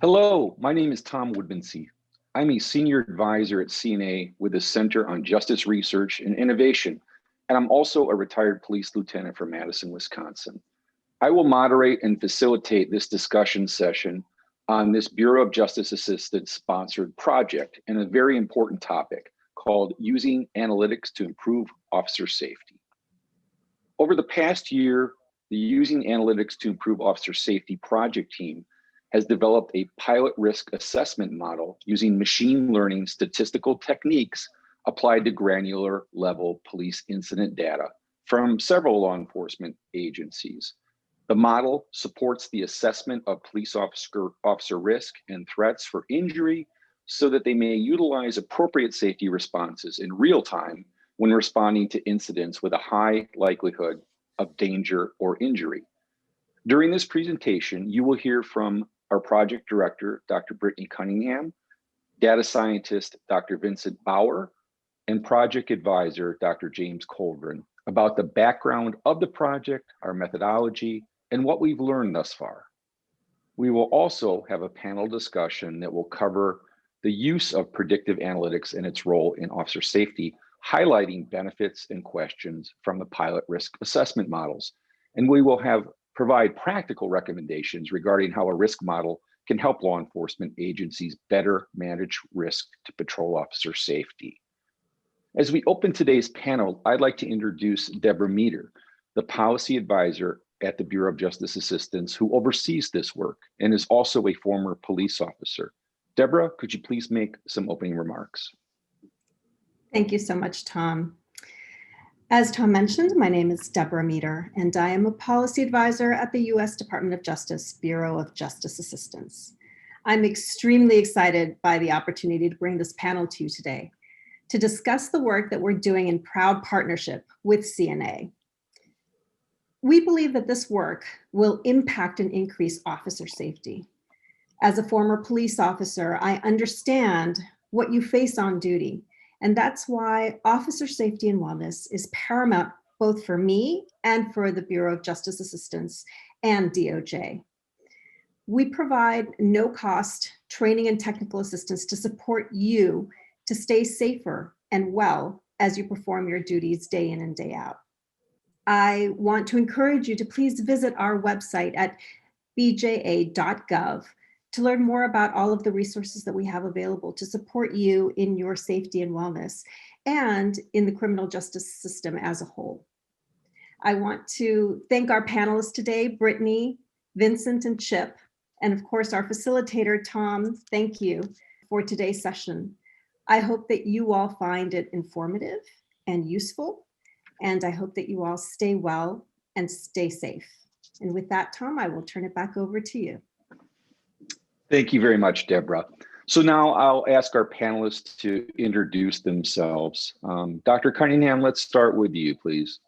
Hello, my name is Tom Woodmansee. I'm a senior advisor at CNA with the Center on Justice Research and Innovation, and I'm also a retired police lieutenant from Madison, Wisconsin. I will moderate and facilitate this discussion session on this Bureau of Justice Assistance sponsored project and a very important topic called Using Analytics to Improve Officer Safety. Over the past year, the Using Analytics to Improve Officer Safety project team has developed a pilot risk assessment model using machine learning statistical techniques applied to granular level police incident data from several law enforcement agencies. The model supports the assessment of police officer risk and threats for injury so that they may utilize appropriate safety responses in real time when responding to incidents with a high likelihood of danger or injury. During this presentation, you will hear from our project director, Dr. Brittany Cunningham, data scientist, Dr. Vincent Bauer, and project advisor, Dr. James Coldren, about the background of the project, our methodology, and what we've learned thus far. We will also have a panel discussion that will cover the use of predictive analytics and its role in officer safety, highlighting benefits and questions from the pilot risk assessment models. And we will provide practical recommendations regarding how a risk model can help law enforcement agencies better manage risk to patrol officer safety. As we open today's panel, I'd like to introduce Deborah Meader, the policy advisor at the Bureau of Justice Assistance who oversees this work and is also a former police officer. Deborah, could you please make some opening remarks? Thank you so much, Tom. As Tom mentioned, my name is Deborah Meader, and I am a policy advisor at the U.S. Department of Justice Bureau of Justice Assistance. I'm extremely excited by the opportunity to bring this panel to you today to discuss the work that we're doing in proud partnership with CNA. We believe that this work will impact and increase officer safety. As a former police officer, I understand what you face on duty. And that's why officer safety and wellness is paramount both for me and for the Bureau of Justice Assistance and DOJ. We provide no-cost training and technical assistance to support you to stay safer and well as you perform your duties day in and day out. I want to encourage you to please visit our website at bja.gov to learn more about all of the resources that we have available to support you in your safety and wellness and in the criminal justice system as a whole. I want to thank our panelists today, Brittany, Vincent, and Chip, and of course our facilitator, Tom. Thank you for today's session. I hope that you all find it informative and useful, and I hope that you all stay well and stay safe. And with that, Tom, I will turn it back over to you. Thank you very much, Deborah. So now I'll ask our panelists to introduce themselves. Dr. Cunningham, let's start with you, please.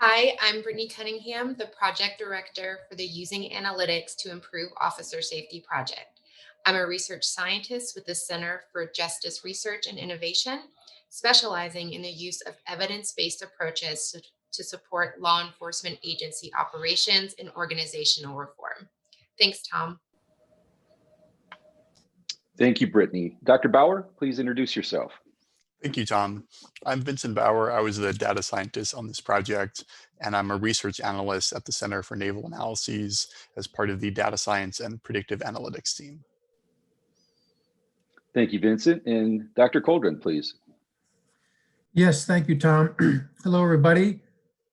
Hi, I'm Brittany Cunningham, the project director for the Using Analytics to Improve Officer Safety project. I'm a research scientist with the Center for Justice Research and Innovation, specializing in the use of evidence-based approaches to support law enforcement agency operations and organizational reform. Thanks, Tom. Thank you, Brittany. Dr. Bauer, please introduce yourself. Thank you, Tom. I'm Vincent Bauer. I was the data scientist on this project, and I'm a research analyst at the Center for Naval Analyses as part of the data science and predictive analytics team. Thank you, Vincent. And Dr. Coldren, please. Yes, thank you, Tom. Hello, everybody.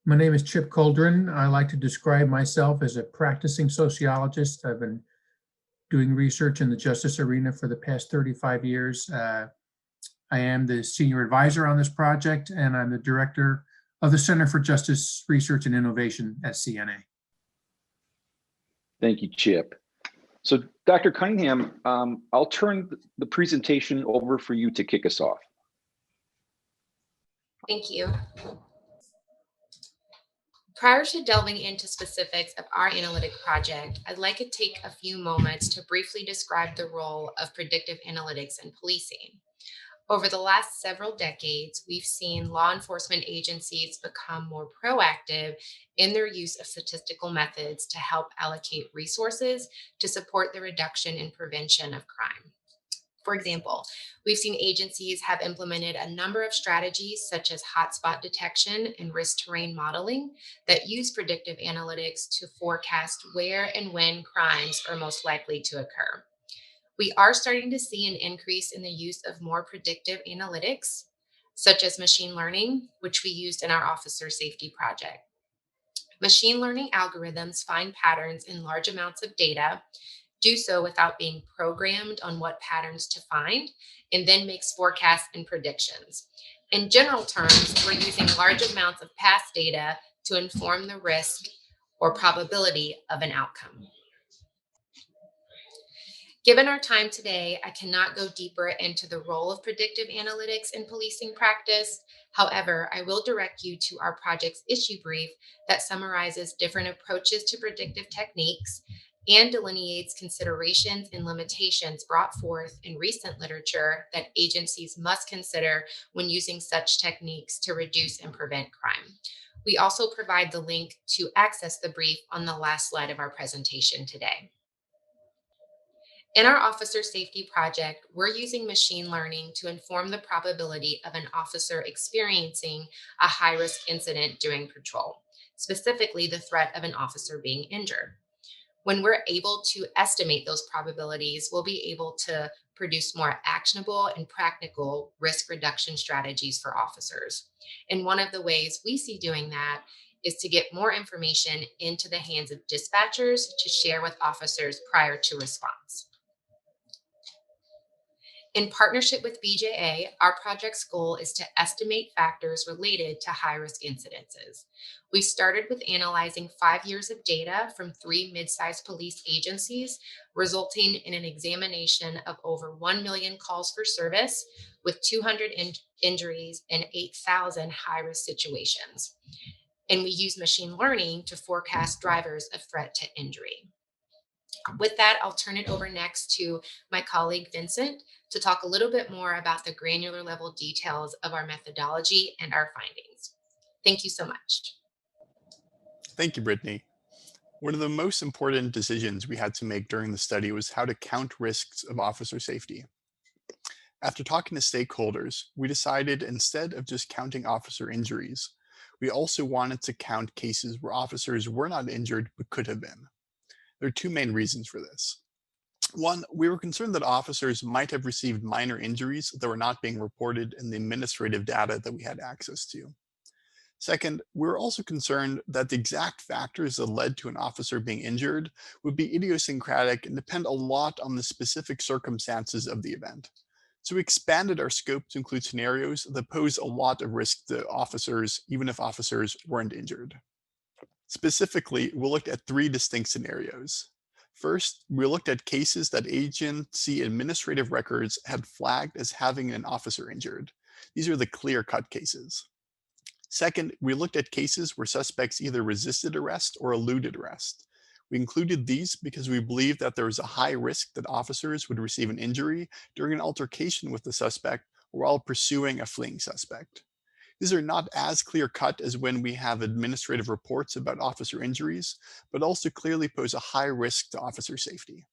My name is Chip Coldren. I like to describe myself as a practicing sociologist. I've been doing research in the justice arena for the past 35 years. I am the senior advisor on this project, and I'm the director of the Center for Justice Research and Innovation at CNA. Thank you, Chip. So Dr. Cunningham, I'll turn the presentation over for you to kick us off. Thank you. Prior to delving into specifics of our analytic project, I'd like to take a few moments to briefly describe the role of predictive analytics in policing. Over the last several decades, we've seen law enforcement agencies become more proactive in their use of statistical methods to help allocate resources to support the reduction and prevention of crime. For example, we've seen agencies have implemented a number of strategies such as hotspot detection and risk terrain modeling that use predictive analytics to forecast where and when crimes are most likely to occur. We are starting to see an increase in the use of more predictive analytics, such as machine learning, which we used in our officer safety project. Machine learning algorithms find patterns in large amounts of data, do so without being programmed on what patterns to find, and then makes forecasts and predictions. In general terms, we're using large amounts of past data to inform the risk or probability of an outcome. Given our time today, I cannot go deeper into the role of predictive analytics in policing practice. However, I will direct you to our project's issue brief that summarizes different approaches to predictive techniques and delineates considerations and limitations brought forth in recent literature that agencies must consider when using such techniques to reduce and prevent crime. We also provide the link to access the brief on the last slide of our presentation today. In our officer safety project, we're using machine learning to inform the probability of an officer experiencing a high-risk incident during patrol, specifically the threat of an officer being injured. When we're able to estimate those probabilities, we'll be able to produce more actionable and practical risk reduction strategies for officers. And one of the ways we see doing that is to get more information into the hands of dispatchers to share with officers prior to response. In partnership with BJA, our project's goal is to estimate factors related to high-risk incidences. We started with analyzing 5 years of data from 3 mid-sized police agencies, resulting in an examination of over 1 million calls for service with 200 injuries and 8,000 high-risk situations. And we use machine learning to forecast drivers of threat to injury. With that, I'll turn it over next to my colleague, Vincent, to talk a little bit more about the granular level details of our methodology and our findings. Thank you so much. Thank you, Brittany. One of the most important decisions we had to make during the study was how to count risks of officer safety. After talking to stakeholders, we decided instead of just counting officer injuries, we also wanted to count cases where officers were not injured but could have been. There are 2 main reasons for this. One, we were concerned that officers might have received minor injuries that were not being reported in the administrative data that we had access to. Second, we were also concerned that the exact factors that led to an officer being injured would be idiosyncratic and depend a lot on the specific circumstances of the event. So we expanded our scope to include scenarios that pose a lot of risk to officers, even if officers weren't injured. Specifically, we looked at 3 distinct scenarios. First, we looked at cases that agency administrative records had flagged as having an officer injured. These are the clear-cut cases. Second, we looked at cases where suspects either resisted arrest or eluded arrest. We included these because we believed that there was a high risk that officers would receive an injury during an altercation with the suspect or while pursuing a fleeing suspect. These are not as clear-cut as when we have administrative reports about officer injuries, but also clearly pose a high risk to officer safety.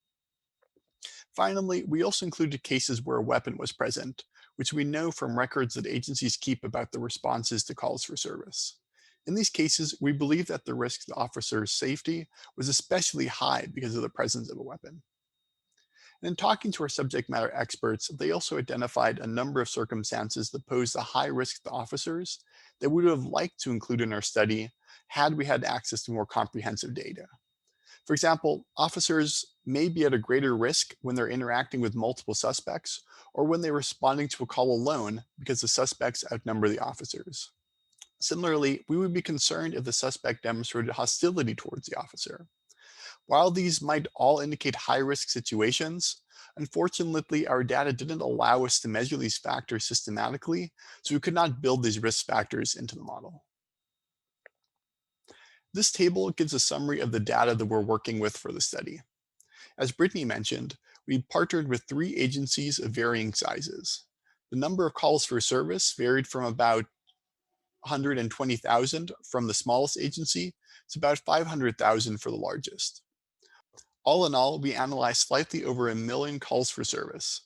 Finally, we also included cases where a weapon was present, which we know from records that agencies keep about the responses to calls for service. In these cases, we believe that the risk to officers' safety was especially high because of the presence of a weapon. And in talking to our subject matter experts, they also identified a number of circumstances that posed a high risk to officers that we would have liked to include in our study had we had access to more comprehensive data. For example, officers may be at a greater risk when they're interacting with multiple suspects or when they're responding to a call alone because the suspects outnumber the officers. Similarly, we would be concerned if the suspect demonstrated hostility towards the officer. While these might all indicate high-risk situations, unfortunately, our data didn't allow us to measure these factors systematically, so we could not build these risk factors into the model. This table gives a summary of the data that we're working with for the study. As Brittany mentioned, we partnered with 3 agencies of varying sizes. The number of calls for service varied from about 120,000 from the smallest agency to about 500,000 for the largest. All in all, we analyzed slightly over 1 million calls for service.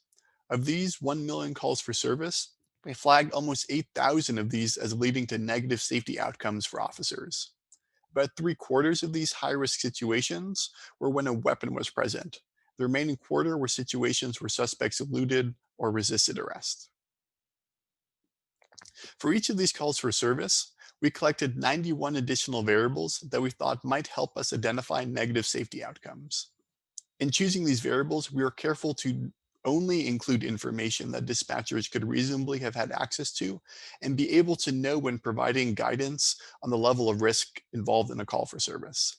Of these 1 million calls for service, we flagged almost 8,000 of these as leading to negative safety outcomes for officers. About 3/4 of these high-risk situations were when a weapon was present. The remaining quarter were situations where suspects eluded or resisted arrest. For each of these calls for service, we collected 91 additional variables that we thought might help us identify negative safety outcomes. In choosing these variables, we were careful to only include information that dispatchers could reasonably have had access to and be able to know when providing guidance on the level of risk involved in a call for service.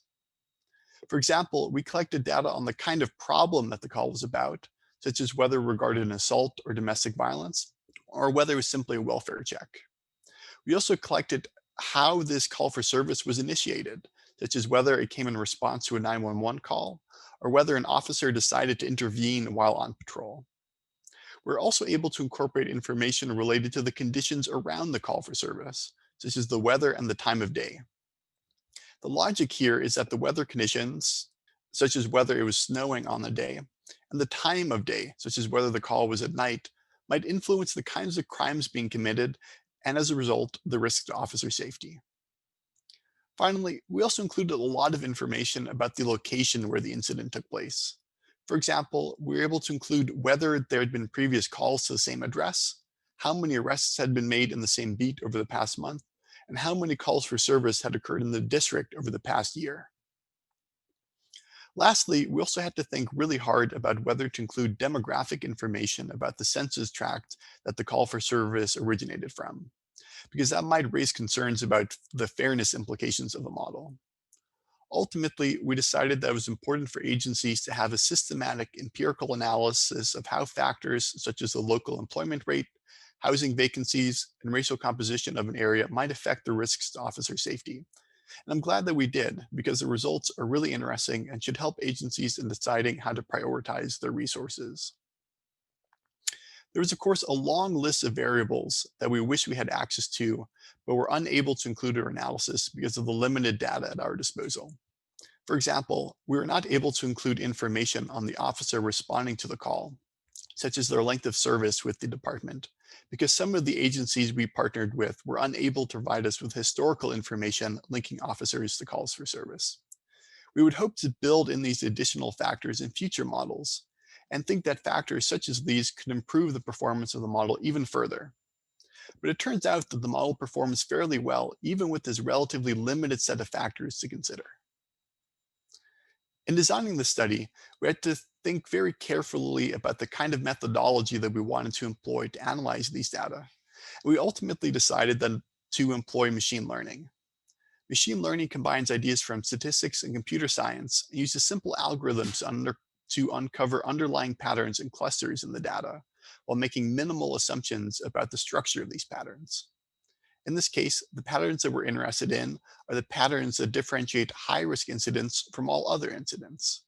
For example, we collected data on the kind of problem that the call was about, such as whether it regarded an assault or domestic violence, or whether it was simply a welfare check. We also collected how this call for service was initiated, such as whether it came in response to a 911 call, or whether an officer decided to intervene while on patrol. We're also able to incorporate information related to the conditions around the call for service, such as the weather and the time of day. The logic here is that the weather conditions, such as whether it was snowing on the day, and the time of day, such as whether the call was at night, might influence the kinds of crimes being committed and, as a result, the risk to officer safety. Finally, we also included a lot of information about the location where the incident took place. For example, we were able to include whether there had been previous calls to the same address, how many arrests had been made in the same beat over the past month, and how many calls for service had occurred in the district over the past year. Lastly, we also had to think really hard about whether to include demographic information about the census tract that the call for service originated from, because that might raise concerns about the fairness implications of the model. Ultimately, we decided that it was important for agencies to have a systematic empirical analysis of how factors such as the local employment rate, housing vacancies, and racial composition of an area might affect the risks to officer safety. And I'm glad that we did, because the results are really interesting and should help agencies in deciding how to prioritize their resources. There is, of course, a long list of variables that we wish we had access to, but were unable to include in our analysis because of the limited data at our disposal. For example, we were not able to include information on the officer responding to the call, such as their length of service with the department, because some of the agencies we partnered with were unable to provide us with historical information linking officers to calls for service. We would hope to build in these additional factors in future models, and think that factors such as these could improve the performance of the model even further. But it turns out that the model performs fairly well, even with this relatively limited set of factors to consider. In designing the study, we had to think very carefully about the kind of methodology that we wanted to employ to analyze these data. We ultimately decided then to employ machine learning. Machine learning combines ideas from statistics and computer science and uses simple algorithms to uncover underlying patterns and clusters in the data, while making minimal assumptions about the structure of these patterns. In this case, the patterns that we're interested in are the patterns that differentiate high-risk incidents from all other incidents.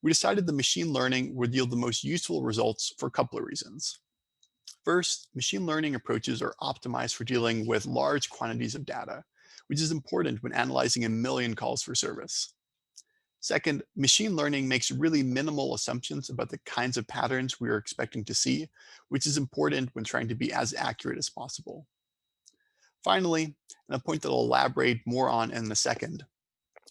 We decided the machine learning would yield the most useful results for a couple of reasons. First, machine learning approaches are optimized for dealing with large quantities of data, which is important when analyzing 1 million calls for service. Second, machine learning makes really minimal assumptions about the kinds of patterns we are expecting to see, which is important when trying to be as accurate as possible. Finally, and a point that I'll elaborate more on in a second,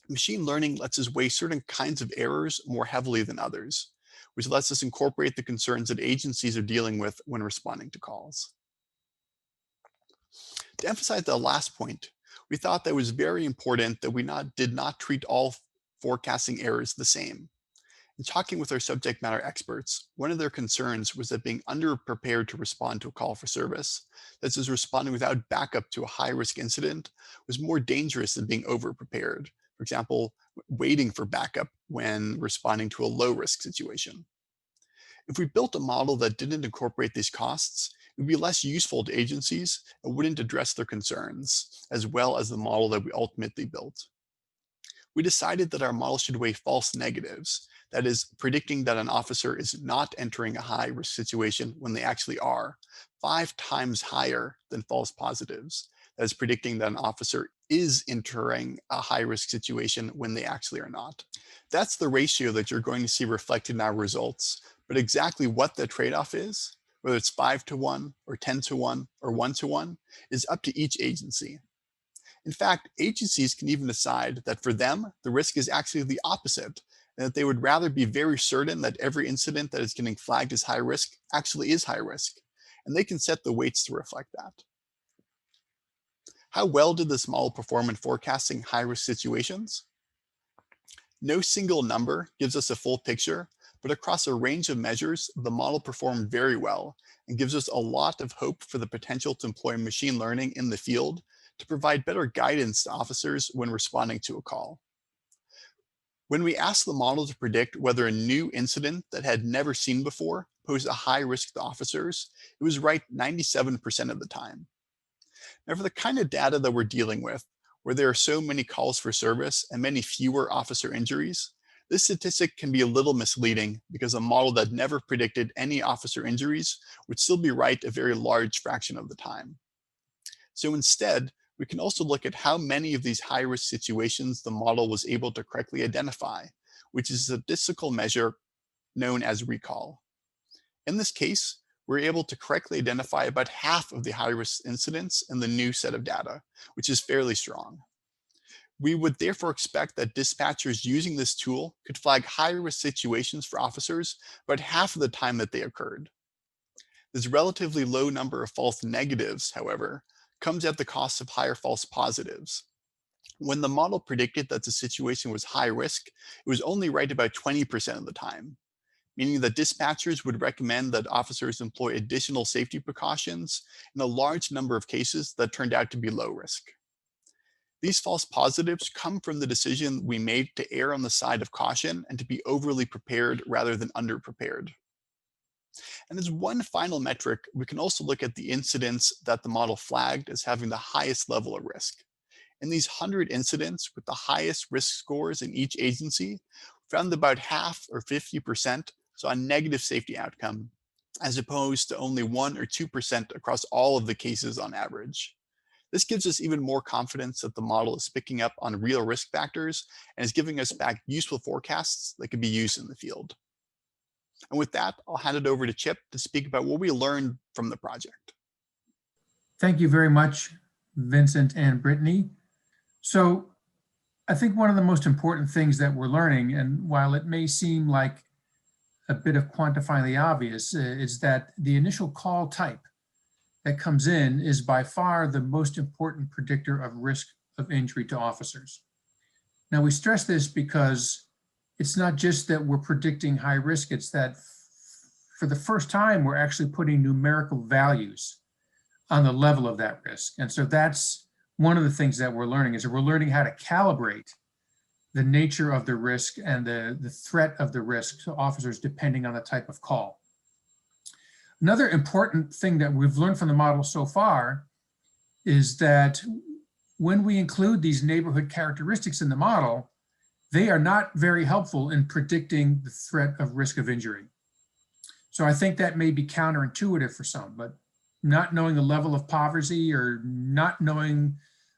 machine learning lets us weigh certain kinds of errors more heavily than others, which lets us incorporate the concerns that agencies are dealing with when responding to calls. To emphasize the last point, we thought that it was very important that we did not treat all forecasting errors the same. In talking with our subject matter experts, one of their concerns was that being underprepared to respond to a call for service, that is responding without backup to a high-risk incident, was more dangerous than being overprepared. For example, waiting for backup when responding to a low-risk situation. If we built a model that didn't incorporate these costs, it would be less useful to agencies and wouldn't address their concerns, as well as the model that we ultimately built. we decided that our model should weigh false negatives, that is, predicting that an officer is not entering a high-risk situation when they actually are, 5 times higher than false positives, that is, predicting that an officer is entering a high-risk situation when they actually are not. That's the ratio that you're going to see reflected in our results, but exactly what the trade-off is, whether it's 5 to 1 or 10 to 1 or 1 to 1, is up to each agency. In fact, agencies can even decide that for them, the risk is actually the opposite, and that they would rather be very certain that every incident that is getting flagged as high risk actually is high risk, and they can set the weights to reflect that. How well did this model perform in forecasting high-risk situations? No single number gives us a full picture, but across a range of measures, the model performed very well and gives us a lot of hope for the potential to employ machine learning in the field to provide better guidance to officers when responding to a call. When we asked the model to predict whether a new incident that had never seen before posed a high risk to officers, it was right 97% of the time. Now, for the kind of data that we're dealing with, where there are so many calls for service and many fewer officer injuries, this statistic can be a little misleading because a model that never predicted any officer injuries would still be right a very large fraction of the time. So instead, we can also look at how many of these high-risk situations the model was able to correctly identify, which is a statistical measure known as recall. In this case, we're able to correctly identify about half of the high-risk incidents in the new set of data, which is fairly strong. We would therefore expect that dispatchers using this tool could flag high-risk situations for officers about half of the time that they occurred. This relatively low number of false negatives, however, comes at the cost of higher false positives. When the model predicted that the situation was high risk, it was only right about 20% of the time, meaning that dispatchers would recommend that officers employ additional safety precautions in a large number of cases that turned out to be low risk. These false positives come from the decision we made to err on the side of caution and to be overly prepared rather than underprepared. And as one final metric, we can also look at the incidents that the model flagged as having the highest level of risk. In these 100 incidents with the highest risk scores in each agency, we found that about half or 50% saw a negative safety outcome, as opposed to only 1 or 2% across all of the cases on average. This gives us even more confidence that the model is picking up on real risk factors and is giving us back useful forecasts that can be used in the field. And with that, I'll hand it over to Chip to speak about what we learned from the project. Thank you very much, Vincent and Brittany. So I think one of the most important things that we're learning, and while it may seem like a bit of quantifying the obvious, is that the initial call type that comes in is by far the most important predictor of risk of injury to officers. Now, we stress this because it's not just that we're predicting high risk, it's that for the first time, we're actually putting numerical values on the level of that risk. And so that's one of the things that we're learning, is that we're learning how to calibrate the nature of the risk and the threat of the risk to officers depending on the type of call. Another important thing that we've learned from the model so far is that when we include these neighborhood characteristics in the model, they are not very helpful in predicting the threat of risk of injury. So I think that may be counterintuitive for some, but not knowing the level of poverty or not knowing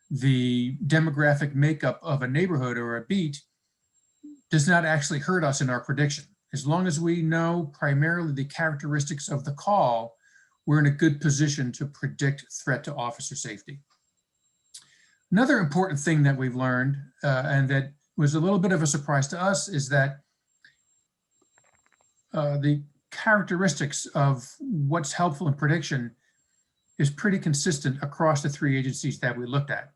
the demographic makeup of a neighborhood or a beat does not actually hurt us in our prediction. As long as we know primarily the characteristics of the call, we're in a good position to predict threat to officer safety. Another important thing that we've learned, and that was a little bit of a surprise to us, is that the characteristics of what's helpful in prediction is pretty consistent across the 3 agencies that we looked at.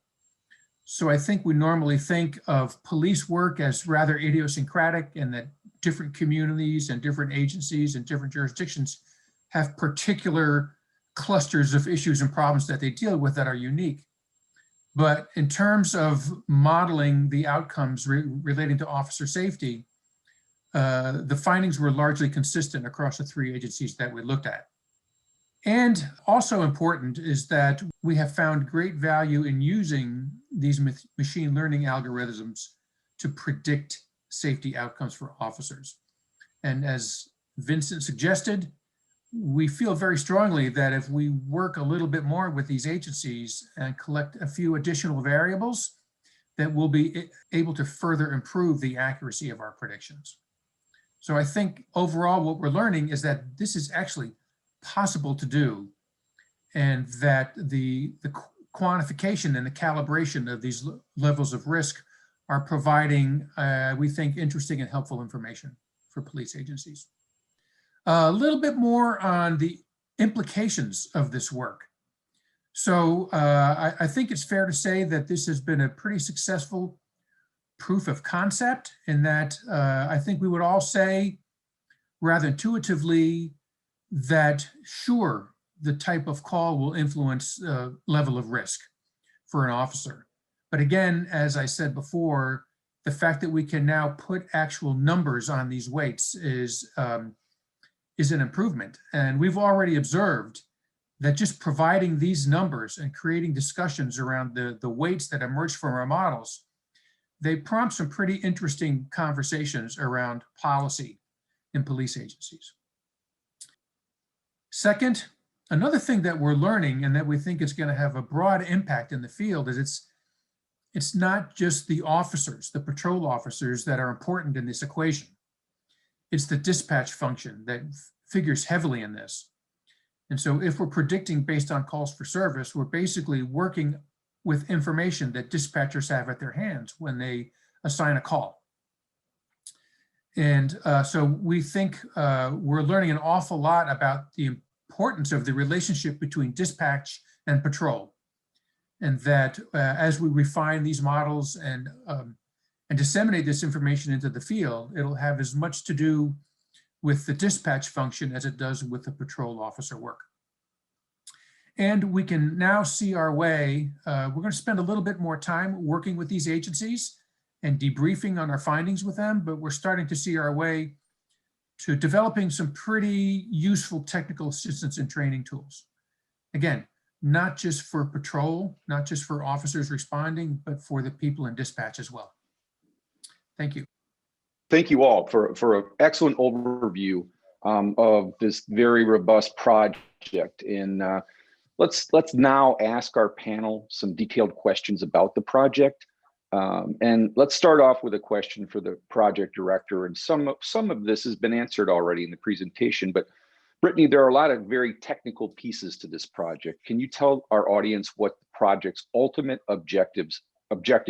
So I think we normally think of police work as rather idiosyncratic, and that different communities and different agencies and different jurisdictions have particular clusters of issues and problems that they deal with that are unique. But in terms of modeling the outcomes relating to officer safety, the findings were largely consistent across the 3 agencies that we looked at. And also important is that we have found great value in using these machine learning algorithms to predict safety outcomes for officers. And as Vincent suggested, we feel very strongly that if we work a little bit more with these agencies and collect a few additional variables, that we'll be able to further improve the accuracy of our predictions. So I think overall what we're learning is that this is actually possible to do, and that the quantification and the calibration of these levels of risk are providing, we think, interesting and helpful information for police agencies. A little bit more on the implications of this work. So I think it's fair to say that this has been a pretty successful proof of concept, in that I think we would all say rather intuitively that sure, the type of call will influence level of risk for an officer. But again, as I said before, the fact that we can now put actual numbers on these weights is an improvement. And we've already observed that just providing these numbers and creating discussions around the weights that emerge from our models, they prompt some pretty interesting conversations around policy in police agencies. Second, another thing that we're learning and that we think is going to have a broad impact in the field is it's not just the officers, the patrol officers, that are important in this equation. It's the dispatch function that figures heavily in this. And so if we're predicting based on calls for service, we're basically working with information that dispatchers have at their hands when they assign a call. And so we think we're learning an awful lot about the importance of the relationship between dispatch and patrol. And that as we refine these models and disseminate this information into the field, it'll have as much to do with the dispatch function as it does with the patrol officer work. And we can now see our way, we're going to spend a little bit more time working with these agencies and debriefing on our findings with them, but we're starting to see our way to developing some pretty useful technical assistance and training tools. Again, not just for patrol, not just for officers responding, but for the people in dispatch as well. Thank you. Thank you all for an excellent overview of this very robust project. And let's now ask our panel some detailed questions about the project. And let's start off with a question for the project director. And some of this has been answered already in the presentation, but Brittany, there are a lot of very technical pieces to this project. Can you tell our audience what the project's ultimate objective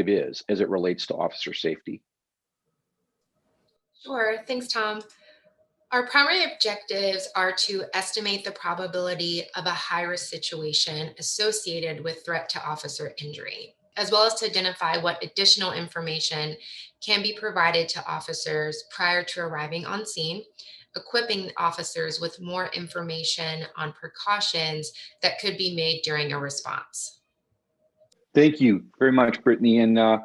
is as it relates to officer safety? Sure, thanks, Tom. Our primary objectives are to estimate the probability of a high-risk situation associated with threat to officer injury, as well as to identify what additional information can be provided to officers prior to arriving on scene, equipping officers with more information on precautions that could be made during a response. Thank you very much, Brittany. And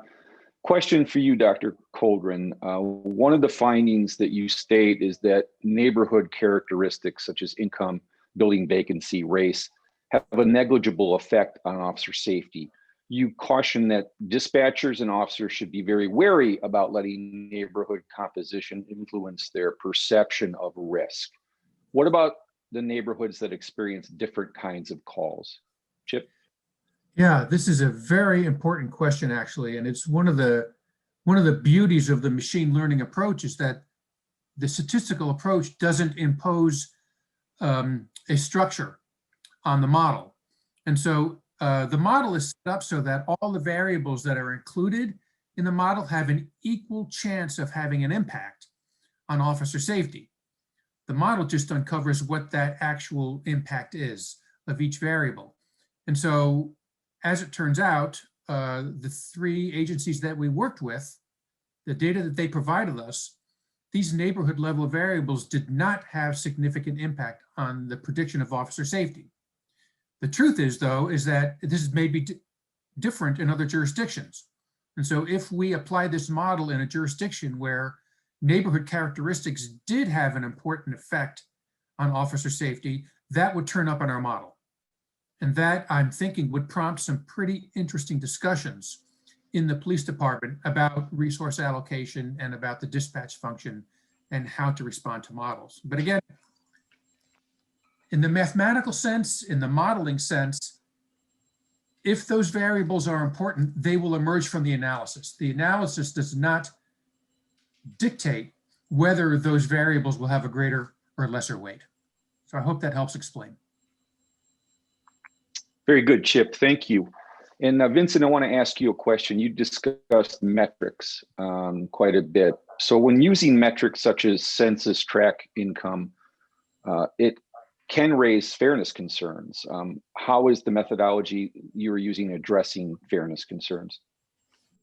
question for you, Dr. Coldren. One of the findings that you state is that neighborhood characteristics such as income, building vacancy, race have a negligible effect on officer safety. You caution that dispatchers and officers should be very wary about letting neighborhood composition influence their perception of risk. What about the neighborhoods that experience different kinds of calls? Chip? Yeah, this is a very important question, actually, and it's one of the beauties of the machine learning approach is that the statistical approach doesn't impose a structure on the model. And so the model is set up so that all the variables that are included in the model have an equal chance of having an impact on officer safety. The model just uncovers what that actual impact is of each variable. And so, as it turns out, the three agencies that we worked with, the data that they provided us, these neighborhood level variables did not have significant impact on the prediction of officer safety. The truth is, though, is that this may be different in other jurisdictions. And so if we apply this model in a jurisdiction where neighborhood characteristics did have an important effect on officer safety, that would turn up in our model. And that, I'm thinking, would prompt some pretty interesting discussions in the police department about resource allocation and about the dispatch function and how to respond to models. But again, in the mathematical sense, in the modeling sense, if those variables are important, they will emerge from the analysis. The analysis does not dictate whether those variables will have a greater or lesser weight. So I hope that helps explain. Very good, Chip. Thank you. And Vincent, I want to ask you a question. You discussed metrics quite a bit. So when using metrics such as census tract income, it can raise fairness concerns. How is the methodology you're using addressing fairness concerns?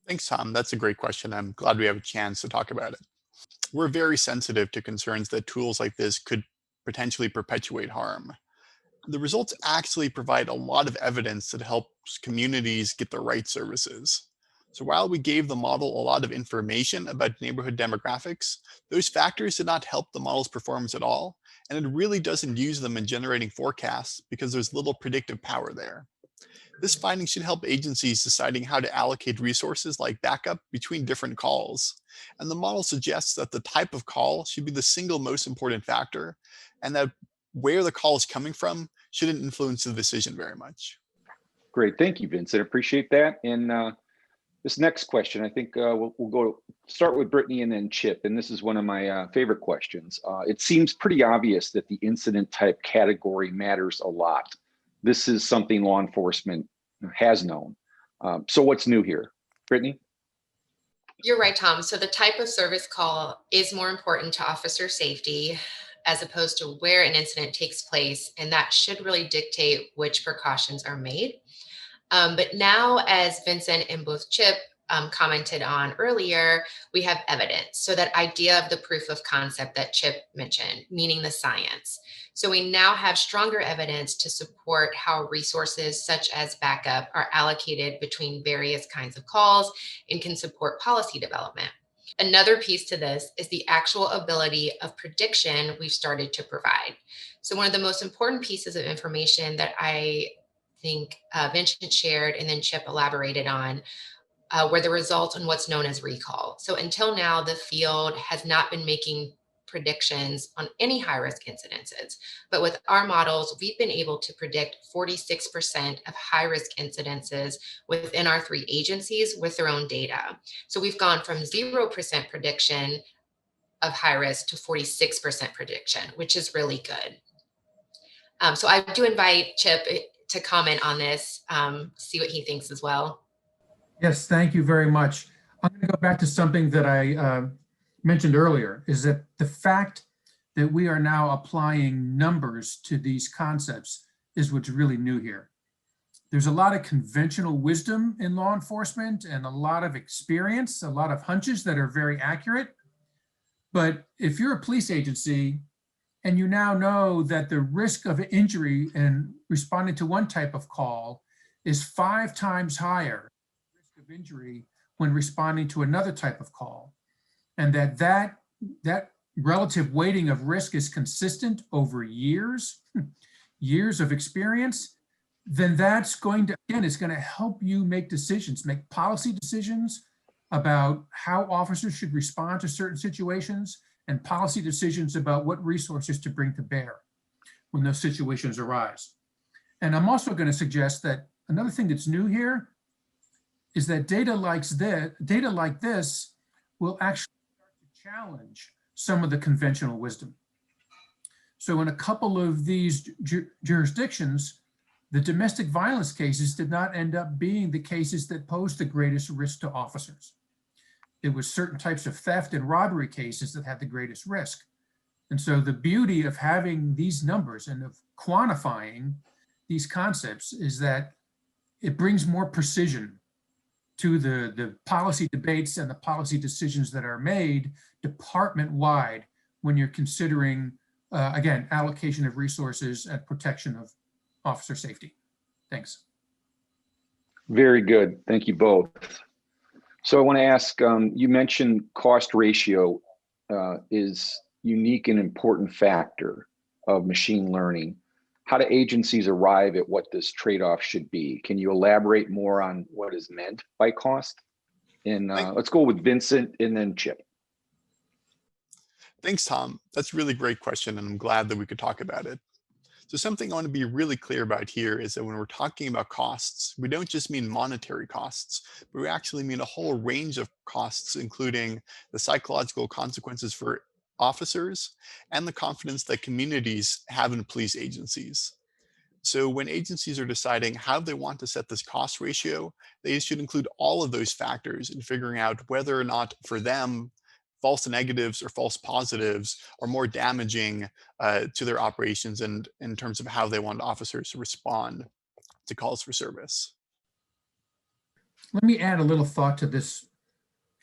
Thanks, Tom. That's a great question. I'm glad we have a chance to talk about it. We're very sensitive to concerns that tools like this could potentially perpetuate harm. The results actually provide a lot of evidence that helps communities get the right services. So while we gave the model a lot of information about neighborhood demographics, those factors did not help the model's performance at all, and it really doesn't use them in generating forecasts because there's little predictive power there. This finding should help agencies deciding how to allocate resources like backup between different calls. And the model suggests that the type of call should be the single most important factor, and that where the call is coming from shouldn't influence the decision very much. Great, thank you, Vincent. Appreciate that. And this next question, I think we'll go start with Brittany and then Chip. And this is one of my favorite questions. It seems pretty obvious that the incident type category matters a lot. This is something law enforcement has known. So what's new here? Brittany? You're right, Tom. So the type of service call is more important to officer safety as opposed to where an incident takes place. And that should really dictate which precautions are made. But now, as Vincent and both Chip commented on earlier, we have evidence. So that idea of the proof of concept that Chip mentioned, meaning the science. So we now have stronger evidence to support how resources such as backup are allocated between various kinds of calls and can support policy development. Another piece to this is the actual ability of prediction we've started to provide. So one of the most important pieces of information that I think Vincent shared and then Chip elaborated on were the results on what's known as recall. So until now, the field has not been making predictions on any high-risk incidences. But with our models, we've been able to predict 46% of high-risk incidences within our 3 agencies with their own data. So we've gone from 0% prediction of high risk to 46% prediction, which is really good. So I do invite Chip to comment on this, see what he thinks as well. Yes, thank you very much. I'm going to go back to something that I mentioned earlier, is that the fact that we are now applying numbers to these concepts is what's really new here. There's a lot of conventional wisdom in law enforcement and a lot of experience, a lot of hunches that are very accurate. But if you're a police agency and you now know that the risk of injury and responding to one type of call is 5 times higher risk of injury when responding to another type of call, and that relative weighting of risk is consistent over years of experience, then that's going to, again, it's going to help you make decisions, make policy decisions about how officers should respond to certain situations and policy decisions about what resources to bring to bear when those situations arise. And I'm also going to suggest that another thing that's new here is that data like this will actually challenge some of the conventional wisdom. So in a couple of these jurisdictions, the domestic violence cases did not end up being the cases that posed the greatest risk to officers. It was certain types of theft and robbery cases that had the greatest risk. And so the beauty of having these numbers and of quantifying these concepts is that it brings more precision to the policy debates and the policy decisions that are made department-wide when you're considering, again, allocation of resources and protection of officer safety. Thanks. Very good. Thank you both. So I want to ask, you mentioned cost ratio is unique and important factor of machine learning. How do agencies arrive at what this trade-off should be? Can you elaborate more on what is meant by cost? And let's go with Vincent and then Chip. Thanks, Tom. That's a really great question, and I'm glad that we could talk about it. So something I want to be really clear about here is that when we're talking about costs, we don't just mean monetary costs, but we actually mean a whole range of costs, including the psychological consequences for officers and the confidence that communities have in police agencies. So when agencies are deciding how they want to set this cost ratio, they should include all of those factors in figuring out whether or not for them, false negatives or false positives are more damaging to their operations and in terms of how they want officers to respond to calls for service. Let me add a little thought to this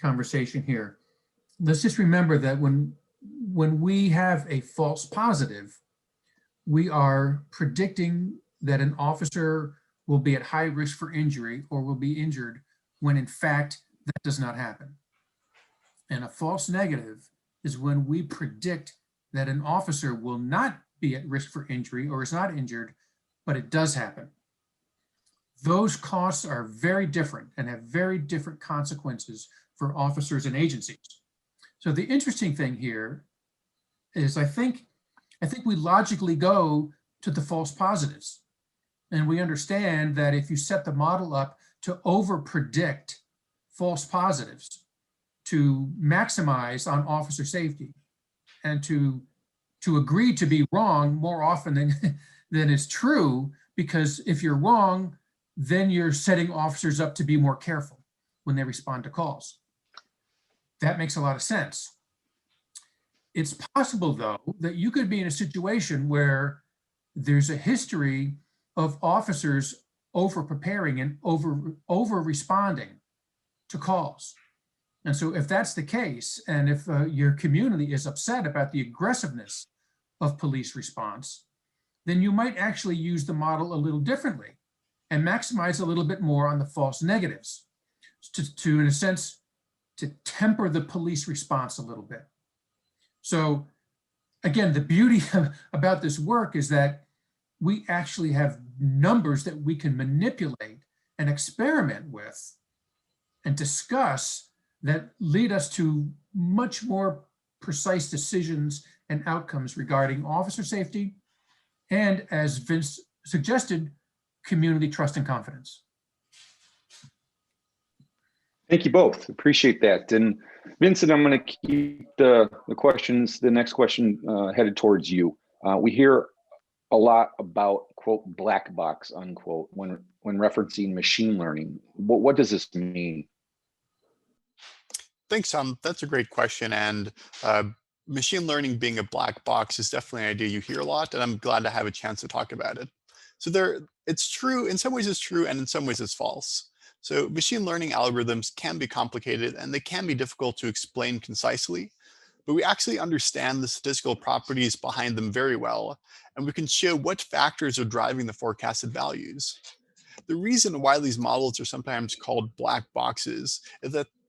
conversation here. Let's just remember that when we have a false positive, we are predicting that an officer will be at high risk for injury or will be injured when in fact that does not happen. And a false negative is when we predict that an officer will not be at risk for injury or is not injured, but it does happen. Those costs are very different and have very different consequences for officers and agencies. So the interesting thing here is I think we logically go to the false positives. And we understand that if you set the model up to over predict false positives, to maximize on officer safety and to agree to be wrong more often than is true, because if you're wrong, then you're setting officers up to be more careful when they respond to calls. That makes a lot of sense. It's possible, though, that you could be in a situation where there's a history of officers over preparing and over responding to calls. And so if that's the case, and if your community is upset about the aggressiveness of police response, then you might actually use the model a little differently and maximize a little bit more on the false negatives to in a sense, to temper the police response a little bit. So again, the beauty about this work is that we actually have numbers that we can manipulate and experiment with and discuss that lead us to much more precise decisions and outcomes regarding officer safety and, as Vince suggested, community trust and confidence. Thank you both. Appreciate that. And Vincent, I'm going to keep the next question headed towards you. We hear a lot about, quote, black box, unquote, when referencing machine learning. What does this mean? Thanks, Tom. That's a great question. And machine learning being a black box is definitely an idea you hear a lot, and I'm glad to have a chance to talk about it. So it's true, in some ways it's true, and in some ways it's false. So machine learning algorithms can be complicated and they can be difficult to explain concisely, but we actually understand the statistical properties behind them very well, and we can show what factors are driving the forecasted values. The reason why these models are sometimes called black boxes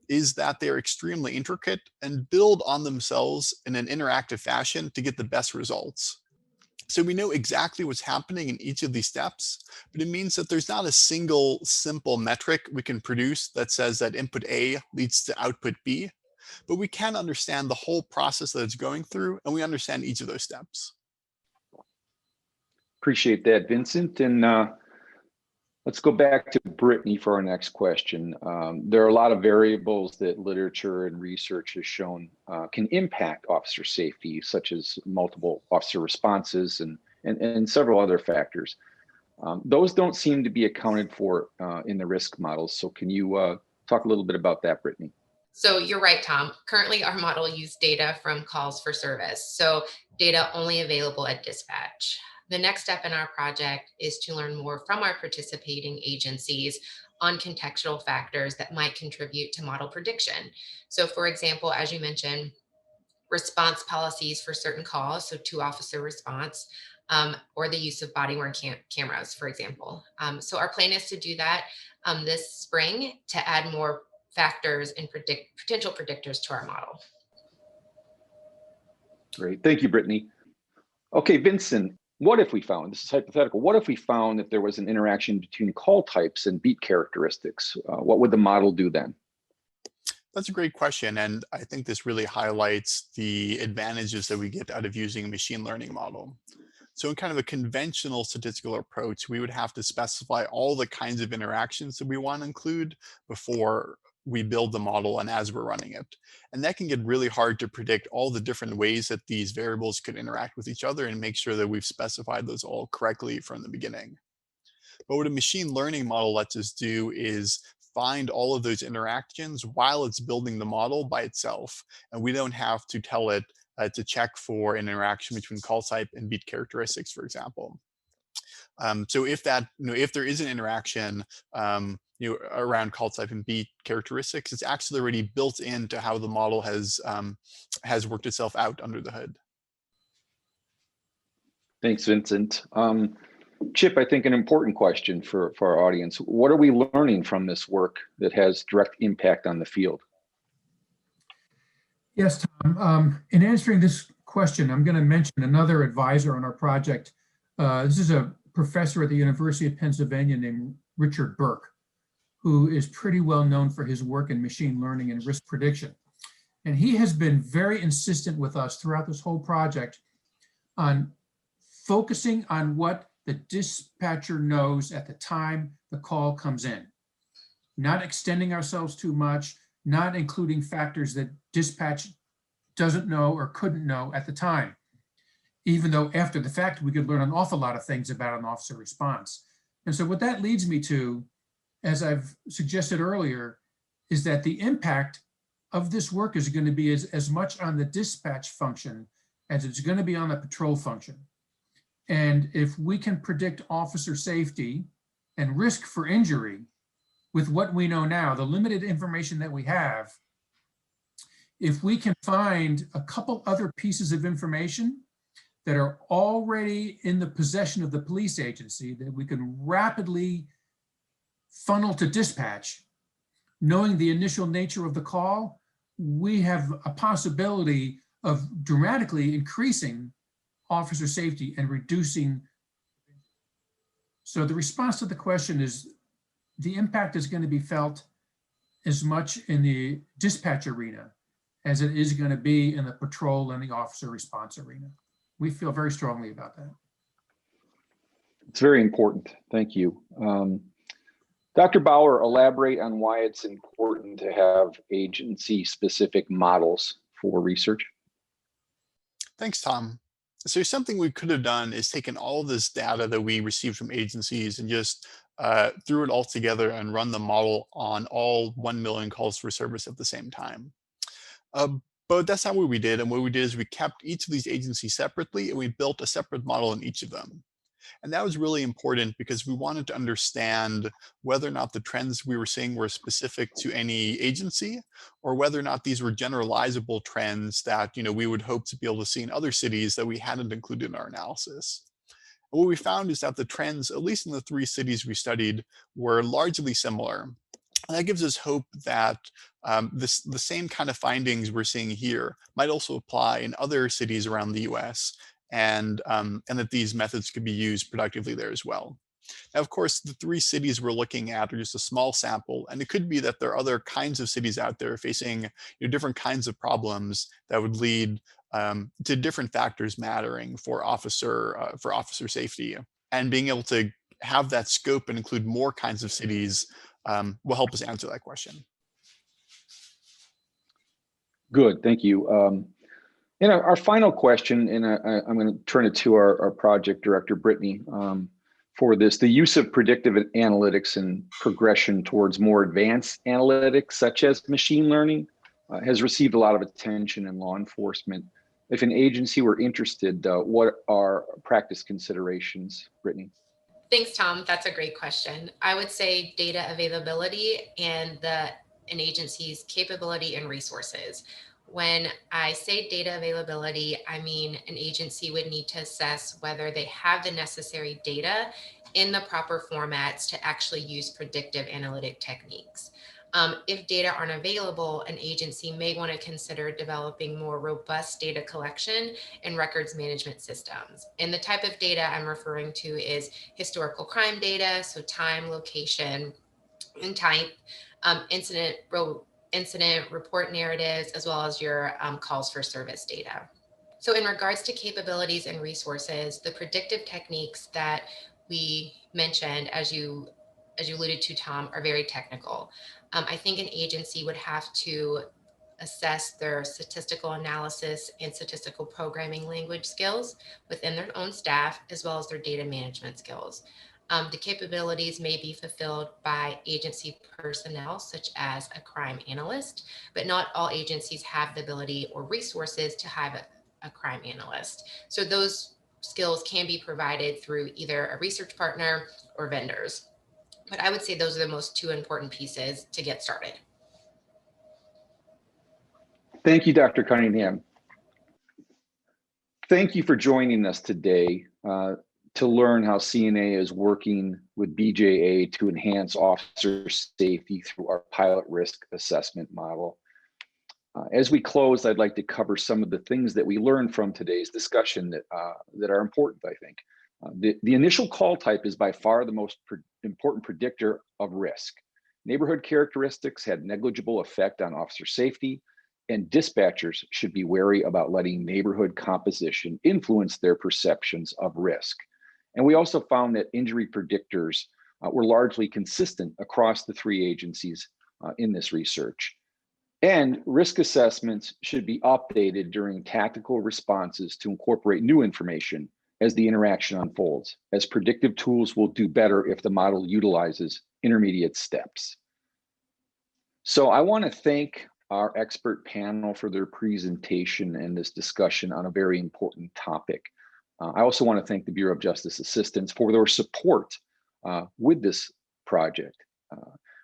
is that they are extremely intricate and build on themselves in an interactive fashion to get the best results. So we know exactly what's happening in each of these steps, but it means that there's not a single simple metric we can produce that says that input A leads to output B, but we can understand the whole process that it's going through, and we understand each of those steps. Appreciate that, Vincent. And let's go back to Brittany for our next question. There are a lot of variables that literature and research has shown can impact officer safety, such as multiple officer responses and several other factors. Those don't seem to be accounted for in the risk models. So can you talk a little bit about that, Brittany? So you're right, Tom. Currently, our model uses data from calls for service. So data only available at dispatch. The next step in our project is to learn more from our participating agencies on contextual factors that might contribute to model prediction. So for example, as you mentioned, response policies for certain calls, so two-officer response, or the use of body-worn cameras, for example. So our plan is to do that this spring to add more factors and potential predictors to our model. Great, thank you, Brittany. Okay, Vincent, what if we found, this is hypothetical, what if we found that there was an interaction between call types and beat characteristics? What would the model do then? That's a great question. And I think this really highlights the advantages that we get out of using a machine learning model. So in kind of a conventional statistical approach, we would have to specify all the kinds of interactions that we want to include before we build the model and as we're running it. And that can get really hard to predict all the different ways that these variables could interact with each other and make sure that we've specified those all correctly from the beginning. But what a machine learning model lets us do is find all of those interactions while it's building the model by itself. And we don't have to tell it to check for an interaction between call type and beat characteristics, for example. So if that, if there is an interaction, around call type and beat characteristics, it's actually already built into how the model has worked itself out under the hood. Thanks, Vincent. Chip, I think an important question for our audience. What are we learning from this work that has direct impact on the field? Yes, Tom. In answering this question, I'm going to mention another advisor on our project. This is a professor at the University of Pennsylvania named Richard Burke, who is pretty well known for his work in machine learning and risk prediction. And he has been very insistent with us throughout this whole project on focusing on what the dispatcher knows at the time the call comes in, not extending ourselves too much, not including factors that dispatch doesn't know or couldn't know at the time, even though after the fact we could learn an awful lot of things about an officer response. And so what that leads me to, as I've suggested earlier, is that the impact of this work is going to be as much on the dispatch function as it's going to be on the patrol function. And if we can predict officer safety and risk for injury with what we know now, the limited information that we have, if we can find a couple other pieces of information that are already in the possession of the police agency that we can rapidly funnel to dispatch, knowing the initial nature of the call, we have a possibility of dramatically increasing officer safety and reducing. So the response to the question is the impact is going to be felt as much in the dispatch arena as it is going to be in the patrol and the officer response arena. We feel very strongly about that. It's very important. Thank you. Dr. Bauer, elaborate on why it's important to have agency-specific models for research. Thanks, Tom. So something we could have done is taken all this data that we received from agencies and just threw it all together and run the model on all 1 million calls for service at the same time. But that's not what we did. And what we did is we kept each of these agencies separately and we built a separate model in each of them. And that was really important because we wanted to understand whether or not the trends we were seeing were specific to any agency or whether or not these were generalizable trends that we would hope to be able to see in other cities that we hadn't included in our analysis. And what we found is that the trends, at least in the 3 cities we studied, were largely similar. And that gives us hope that the same kind of findings we're seeing here might also apply in other cities around the US, and that these methods could be used productively there as well. Now, of course, the 3 cities we're looking at are just a small sample, and it could be that there are other kinds of cities out there facing different kinds of problems that would lead to different factors mattering for officer safety. And being able to have that scope and include more kinds of cities will help us answer that question. Good, thank you. Our final question, and I'm going to turn it to our project director, Brittany, for this. The use of predictive analytics and progression towards more advanced analytics, such as machine learning, has received a lot of attention in law enforcement. If an agency were interested, what are practice considerations, Brittany? Thanks, Tom. That's a great question. I would say data availability and an agency's capability and resources. When I say data availability, I mean an agency would need to assess whether they have the necessary data in the proper formats to actually use predictive analytic techniques. If data aren't available, an agency may want to consider developing more robust data collection and records management systems. And the type of data I'm referring to is historical crime data, so time, location, and type, incident incident report narratives, as well as your calls for service data. So in regards to capabilities and resources, the predictive techniques that we mentioned, as you alluded to, Tom, are very technical. I think an agency would have to assess their statistical analysis and statistical programming language skills within their own staff, as well as their data management skills. The capabilities may be fulfilled by agency personnel, such as a crime analyst, but not all agencies have the ability or resources to have a crime analyst. So those skills can be provided through either a research partner or vendors. But I would say those are the most two important pieces to get started. Thank you, Dr. Cunningham. Thank you for joining us today to learn how CNA is working with BJA to enhance officer safety through our pilot risk assessment model. As we close, I'd like to cover some of the things that we learned from today's discussion that are important, I think. The initial call type is by far the most important predictor of risk. Neighborhood characteristics had negligible effect on officer safety, and dispatchers should be wary about letting neighborhood composition influence their perceptions of risk. And we also found that injury predictors were largely consistent across the three agencies in this research. And risk assessments should be updated during tactical responses to incorporate new information as the interaction unfolds, as predictive tools will do better if the model utilizes intermediate steps. So I want to thank our expert panel for their presentation and this discussion on a very important topic. I also want to thank the Bureau of Justice Assistance for their support with this project.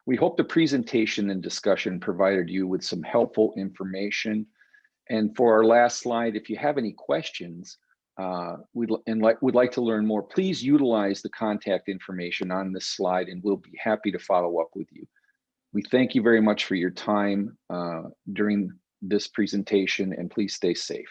We hope the presentation and discussion provided you with some helpful information. And for our last slide, if you have any questions, would like to learn more, please utilize the contact information on this slide and we'll be happy to follow up with you. We thank you very much for your time during this presentation, and please stay safe.